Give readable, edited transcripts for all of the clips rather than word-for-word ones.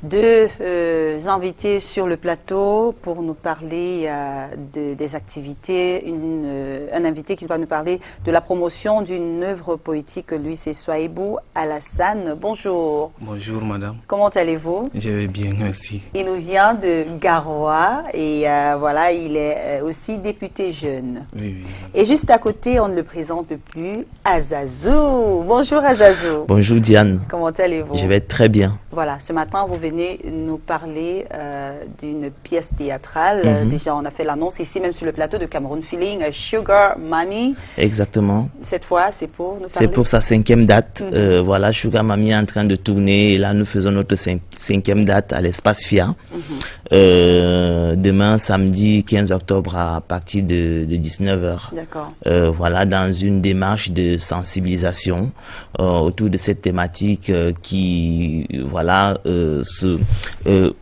deux invités sur le plateau pour nous parler des activités. Un invité qui va nous parler de la promotion d'une œuvre poétique. Lui, c'est Souhaibou Alassane. Bonjour. Bonjour, madame. Comment allez-vous? Je vais bien, merci. Il nous vient de Garoua et voilà, il est aussi député jeune. Oui, oui. Et juste à côté, on ne le présente plus, Azazou. Bonjour Azazou. Bonjour Diane. Comment allez-vous? Je vais très bien. Voilà, ce matin, vous venez nous parler d'une pièce théâtrale. Déjà, on a fait l'annonce ici, même sur le plateau de Cameroun Feeling, Sugar Mami. Exactement. Cette fois, c'est pour nous parler. C'est pour sa 5e date. Voilà, Sugar Mami est en train de tourner. Et là, nous faisons notre 5e date à l'espace FIA. Demain, samedi 15 octobre, à partir de 19h. D'accord. Voilà, dans une démarche de sensibilisation autour de cette thématique qui, voilà, se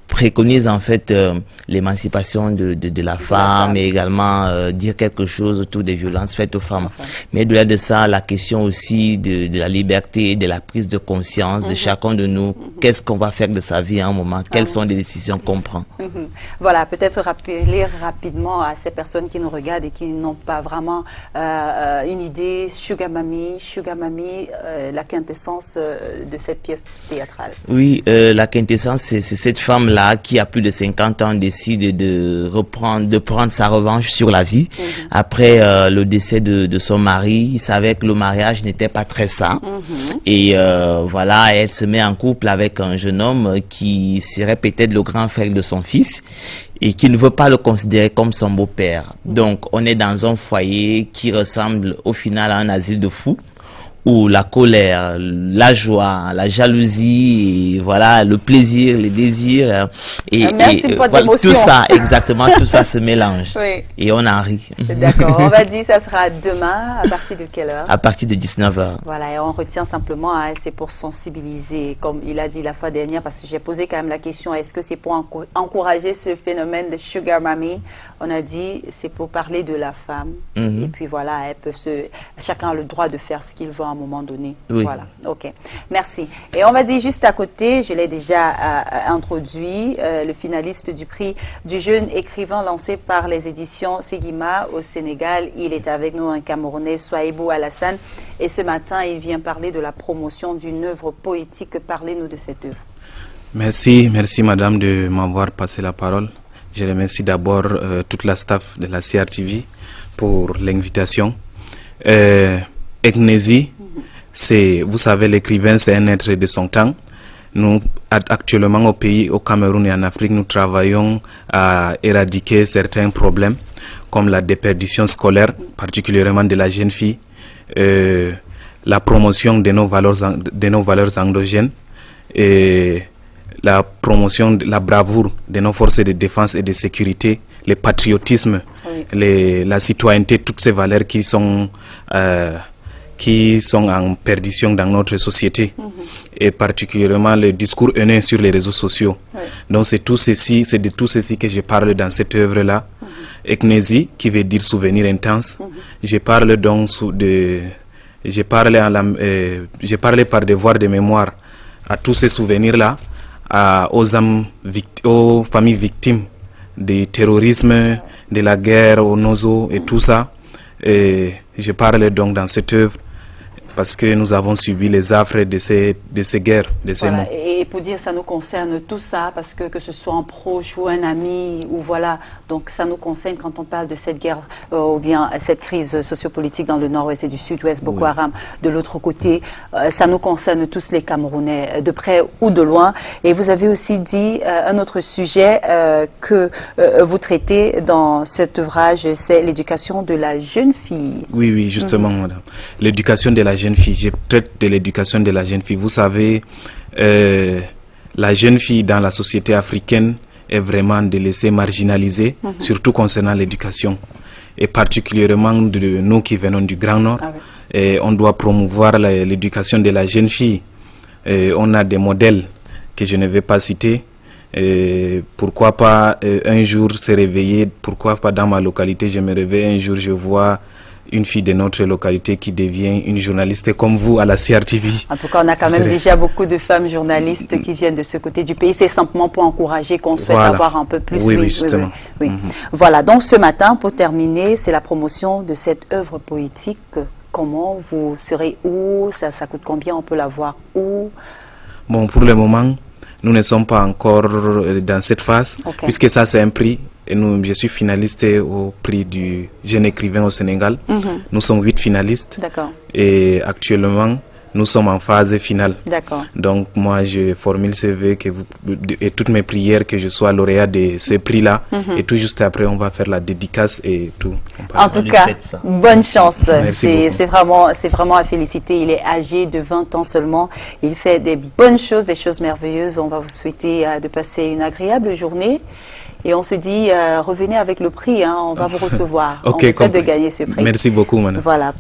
préconise en fait l'émancipation de la femme et également dire quelque chose autour des violences faites aux femmes. Mais au-delà de ça, la question aussi de la liberté, de la prise de conscience de chacun de nous. Qu'est-ce qu'on va faire de sa vie à un moment? Quelles sont les décisions qu'on prend? Voilà, peut-être rappeler rapidement à ces personnes qui nous regardent et qui n'ont pas vraiment une idée, Sugar Mami, la quintessence de cette pièce théâtrale. Oui, la quintessence, c'est cette femme-là qui a plus de 50 ans décide de prendre sa revanche sur la vie. Après le décès de son mari, il savait que le mariage n'était pas très sain. Et voilà, elle se met en couple avec un jeune homme qui serait peut-être le grand frère de son fils et qui ne veut pas le considérer comme son beau-père. Donc, on est dans un foyer qui ressemble au final à un asile de fous, où la colère, la joie, la jalousie, et voilà, le plaisir, les désirs et voilà, tout ça, exactement, tout ça se mélange. Oui. Et on en rit. D'accord, on va dire ça sera demain, à partir de quelle heure? À partir de 19h. Voilà, et on retient simplement, c'est pour sensibiliser, comme il a dit la fois dernière, parce que j'ai posé quand même la question, est-ce que c'est pour encourager ce phénomène de Sugar Mami? On a dit, c'est pour parler de la femme. Et puis voilà, chacun a le droit de faire ce qu'il veut à un moment donné. Oui. Voilà, ok. Merci. Et on va dire juste à côté, je l'ai déjà introduit, le finaliste du prix du jeune écrivain lancé par les éditions Seguima au Sénégal. Il est avec nous, un Camerounais, Souhaibou Alassane. Et ce matin, il vient parler de la promotion d'une œuvre poétique. Parlez-nous de cette œuvre. Merci madame de m'avoir passé la parole. Je remercie d'abord toute la staff de la CRTV pour l'invitation. Eknezi, vous savez, l'écrivain, c'est un être de son temps. Nous, actuellement au pays, au Cameroun et en Afrique, nous travaillons à éradiquer certains problèmes, comme la déperdition scolaire, particulièrement de la jeune fille, la promotion de nos valeurs endogènes et la promotion de la bravoure de nos forces de défense et de sécurité, le patriotisme, la citoyenneté, toutes ces valeurs qui sont en perdition dans notre société, et particulièrement le discours haineux sur les réseaux sociaux. Donc c'est de tout ceci que je parle dans cette œuvre-là. Eknezi, qui veut dire souvenir intense. Je parle donc j'ai parlé par devoir de mémoire à tous ces souvenirs-là, aux familles victimes du terrorisme, de la guerre, aux Nozo et tout ça. Et je parle donc dans cette œuvre parce que nous avons subi les affres de ces guerres, de ces mots. Et pour dire, ça nous concerne tout ça, parce que ce soit un proche ou un ami, ou voilà, donc ça nous concerne quand on parle de cette guerre, ou bien cette crise sociopolitique dans le nord-ouest et du sud-ouest, Boko Haram, de l'autre côté, ça nous concerne tous les Camerounais, de près ou de loin. Et vous avez aussi dit un autre sujet que vous traitez dans cet ouvrage, c'est l'éducation de la jeune fille. Oui, justement, madame. L'éducation de la jeune fille, je traite de l'éducation de la jeune fille. Vous savez, la jeune fille dans la société africaine est vraiment délaissée, marginalisée, surtout concernant l'éducation. Et particulièrement de nous qui venons du Grand Nord, et on doit promouvoir l'éducation de la jeune fille. Et on a des modèles que je ne vais pas citer. Et pourquoi pas un jour se réveiller, pourquoi pas dans ma localité, je me réveille un jour, je vois une fille de notre localité qui devient une journaliste comme vous à la CRTV. En tout cas, on a quand même déjà beaucoup de femmes journalistes qui viennent de ce côté du pays. C'est simplement pour encourager qu'on souhaite avoir un peu plus. Oui, justement. Oui. Voilà, donc ce matin, pour terminer, c'est la promotion de cette œuvre poétique. Comment vous serez où? Ça coûte combien? On peut la voir où? Bon, pour le moment, nous ne sommes pas encore dans cette phase, puisque ça c'est un prix. Et je suis finaliste au prix du jeune écrivain au Sénégal. Nous sommes 8 finalistes. Et actuellement, nous sommes en phase finale. Donc moi, je formule ce vœu et toutes mes prières que je sois lauréat de ce prix-là. Et tout juste après, on va faire la dédicace et tout. En tout cas, bonne chance. C'est vraiment à féliciter. Il est âgé de 20 ans seulement. Il fait des bonnes choses, des choses merveilleuses. On va vous souhaiter de passer une agréable journée. Et on se dit, revenez avec le prix, hein, on va vous recevoir. On vous souhaite de gagner ce prix. Merci beaucoup, madame. Voilà.